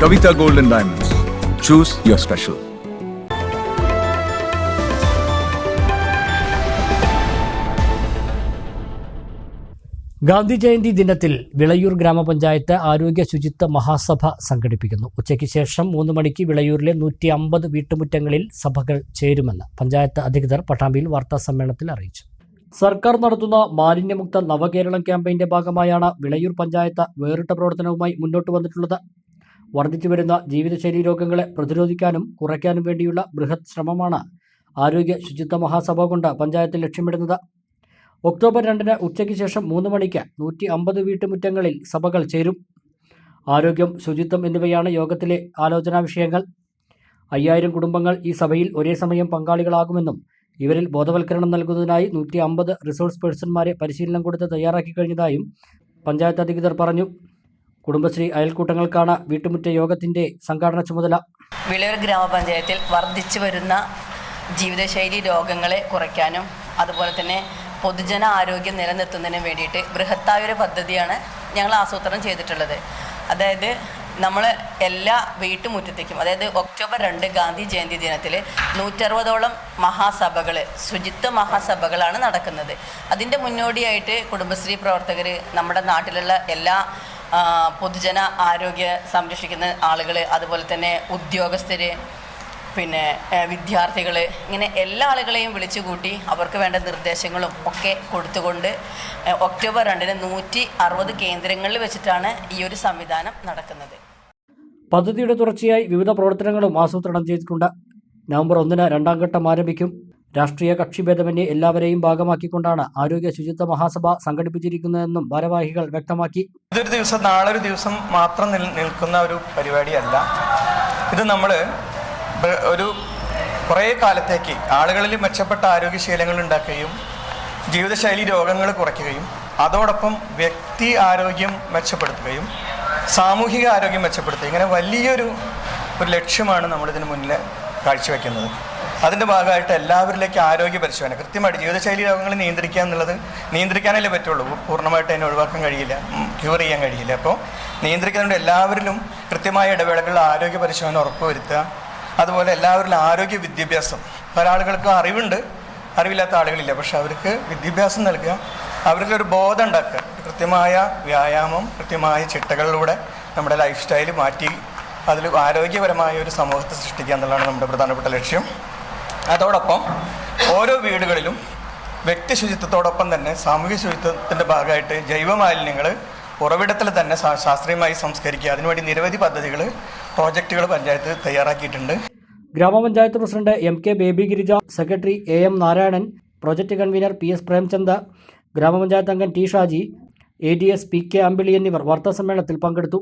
Kavita Gold and Diamonds. Choose your special. Gandhi Jayanti ദിനത്തിൽ വിളയൂർ ഗ്രാമപഞ്ചായത്ത് ആരോഗ്യ ശുചിത്വ മഹാസഭ സംഘടിപ്പിക്കുന്നു. ഉച്ചയ്ക്ക് ശേഷം 3 മണിക്ക് വിളയൂരിലെ 150 വീട്ടുമുറ്റങ്ങളിൽ സഭകൾ ചേരുമെന്ന് പഞ്ചായത്ത് അധികൃതർ പട്ടാമ്പിയിൽ വാർത്താസമ്മേളനത്തിൽ അറിയിച്ചു. സർക്കാർ നടത്തുന്ന മാലിന്യമുക്ത നവകേരളം ക്യാമ്പയിന്റെ ഭാഗമായാണ് വിളയൂർ പഞ്ചായത്ത് വേറിട്ട പ്രവർത്തനവുമായി മുന്നോട്ട് വന്നിട്ടുള്ളത്. വർദ്ധിച്ചുവരുന്ന ജീവിതശൈലി രോഗങ്ങളെ പ്രതിരോധിക്കാനും കുറയ്ക്കാനും വേണ്ടിയുള്ള ബൃഹത് ശ്രമമാണ് ആരോഗ്യ ശുചിത്വ മഹാസഭ കൊണ്ട് പഞ്ചായത്ത് ലക്ഷ്യമിടുന്നത്. ഒക്ടോബർ 2 ഉച്ചയ്ക്ക് ശേഷം 3 മണിക്ക് 150 വീട്ടുമുറ്റങ്ങളിൽ സഭകൾ ചേരും. ആരോഗ്യം, ശുചിത്വം എന്നിവയാണ് യോഗത്തിലെ ആലോചനാ വിഷയങ്ങൾ. 5000 കുടുംബങ്ങൾ ഈ സഭയിൽ ഒരേ സമയം പങ്കാളികളാകുമെന്നും ഇവരിൽ ബോധവൽക്കരണം നൽകുന്നതിനായി 150 റിസോഴ്സ് പേഴ്സൺമാരെ പരിശീലനം കൊടുത്ത് തയ്യാറാക്കി കഴിഞ്ഞതായും പഞ്ചായത്ത് അധികൃതർ പറഞ്ഞു. കുടുംബശ്രീ അയൽക്കൂട്ടങ്ങൾക്കാണ് വീട്ടുമുറ്റ യോഗത്തിന്റെ സംഘാടന ചുമതല. വിളയൂർ ഗ്രാമപഞ്ചായത്തിൽ വർദ്ധിച്ചു വരുന്ന ജീവിതശൈലി രോഗങ്ങളെ കുറയ്ക്കാനും അതുപോലെ തന്നെ പൊതുജന ആരോഗ്യം നിലനിർത്തുന്നതിന് വേണ്ടിയിട്ട് ബൃഹത്തായൊരു പദ്ധതിയാണ് ഞങ്ങൾ ആസൂത്രണം ചെയ്തിട്ടുള്ളത്. അതായത് നമ്മൾ എല്ലാ വീട്ടുമുറ്റത്തേക്കും, അതായത് ഒക്ടോബർ 2 ഗാന്ധി ജയന്തി ദിനത്തിൽ 160ഓളം മഹാസഭകൾ, ശുചിത്വ മഹാസഭകളാണ് നടക്കുന്നത്. അതിൻ്റെ മുന്നോടിയായിട്ട് കുടുംബശ്രീ പ്രവർത്തകർ, നമ്മുടെ നാട്ടിലുള്ള എല്ലാ പൊതുജന ആരോഗ്യ സംരക്ഷിക്കുന്ന ആളുകൾ, അതുപോലെ തന്നെ ഉദ്യോഗസ്ഥർ, പിന്നെ വിദ്യാർത്ഥികൾ, ഇങ്ങനെ എല്ലാ ആളുകളെയും വിളിച്ചുകൂട്ടി അവർക്ക് വേണ്ട നിർദ്ദേശങ്ങളും ഒക്കെ കൊടുത്തുകൊണ്ട് ഒക്ടോബർ 2 160 കേന്ദ്രങ്ങളിൽ വെച്ചിട്ടാണ് ഈ ഒരു സംവിധാനം നടക്കുന്നത്. പദ്ധതിയുടെ തുടർച്ചയായി വിവിധ പ്രവർത്തനങ്ങളും ആസൂത്രണം ചെയ്തിട്ടുണ്ട്. നവംബർ 1 2ാം ഘട്ടം ആരംഭിക്കും. രാഷ്ട്രീയ കക്ഷിഭേദമന്യേ എല്ലാവരെയും ഭാഗമാക്കിക്കൊണ്ടാണ് ആരോഗ്യ ശുചിത്വ മഹാസഭ സംഘടിപ്പിച്ചിരിക്കുന്നതെന്നും ഭാരവാഹികൾ വ്യക്തമാക്കി. ഇതൊരു ദിവസം, നാളൊരു ദിവസം മാത്രം നിൽക്കുന്ന ഒരു പരിപാടിയല്ല. ഇത് നമ്മൾ ഒരു കുറേ കാലത്തേക്ക് ആളുകളിൽ മെച്ചപ്പെട്ട ആരോഗ്യശീലങ്ങൾ ഉണ്ടാക്കുകയും ജീവിതശൈലി രോഗങ്ങൾ കുറയ്ക്കുകയും അതോടൊപ്പം വ്യക്തി ആരോഗ്യം മെച്ചപ്പെടുത്തുകയും സാമൂഹിക ആരോഗ്യം മെച്ചപ്പെടുത്തുക, ഇങ്ങനെ വലിയൊരു ലക്ഷ്യമാണ് നമ്മളിതിന് മുന്നിൽ കാഴ്ചവെക്കുന്നത്. അതിൻ്റെ ഭാഗമായിട്ട് എല്ലാവരിലേക്ക് ആരോഗ്യ പരിശോധന കൃത്യമായിട്ട് ജീവിതശൈലി രോഗങ്ങൾ നിയന്ത്രിക്കാനല്ലേ പറ്റുള്ളൂ. പൂർണ്ണമായിട്ട് അതിനെ ഒഴിവാക്കാൻ കഴിയില്ല, ക്യൂർ ചെയ്യാൻ കഴിയില്ല. അപ്പോൾ നിയന്ത്രിക്കുന്നതുകൊണ്ട് എല്ലാവരിലും കൃത്യമായ ഇടവേളകളിൽ ആരോഗ്യ പരിശോധന ഉറപ്പുവരുത്തുക. അതുപോലെ എല്ലാവരിലും ആരോഗ്യ വിദ്യാഭ്യാസം, പല ആളുകൾക്ക് അറിവുണ്ട്, അറിവില്ലാത്ത ആളുകളില്ല, പക്ഷെ അവർക്ക് വിദ്യാഭ്യാസം നൽകുക, അവർക്കൊരു ബോധം ഉണ്ടാക്കുക. കൃത്യമായ വ്യായാമം, കൃത്യമായ ചിട്ടകളിലൂടെ നമ്മുടെ ലൈഫ് സ്റ്റൈൽ മാറ്റി അതിൽ ആരോഗ്യപരമായ ഒരു സമൂഹത്തെ സൃഷ്ടിക്കുക എന്നുള്ളതാണ് നമ്മുടെ പ്രധാനപ്പെട്ട ലക്ഷ്യം. അതോടൊപ്പം ഓരോ വീടുകളിലും വ്യക്തി ശുചിത്വത്തോടൊപ്പം തന്നെ സാമൂഹിക ശുചിത്വത്തിൻ്റെ ഭാഗമായിട്ട് ജൈവമാലിന്യങ്ങൾ ഉറവിടത്തിൽ തന്നെ ശാസ്ത്രീയമായി സംസ്കരിക്കുക. അതിനുവേണ്ടി നിരവധി പദ്ധതികൾ, പ്രോജക്റ്റുകൾ പഞ്ചായത്ത് തയ്യാറാക്കിയിട്ടുണ്ട്. ഗ്രാമപഞ്ചായത്ത് president MK baby Girija, secretary AM Narayanan, project convener PS Premchand, ഗ്രാമപഞ്ചായത്ത് അംഗം T ഷാജി, ADS PK അമ്പിളി എന്നിവർ വാർത്താസമ്മേളനത്തിൽ പങ്കെടുത്തു.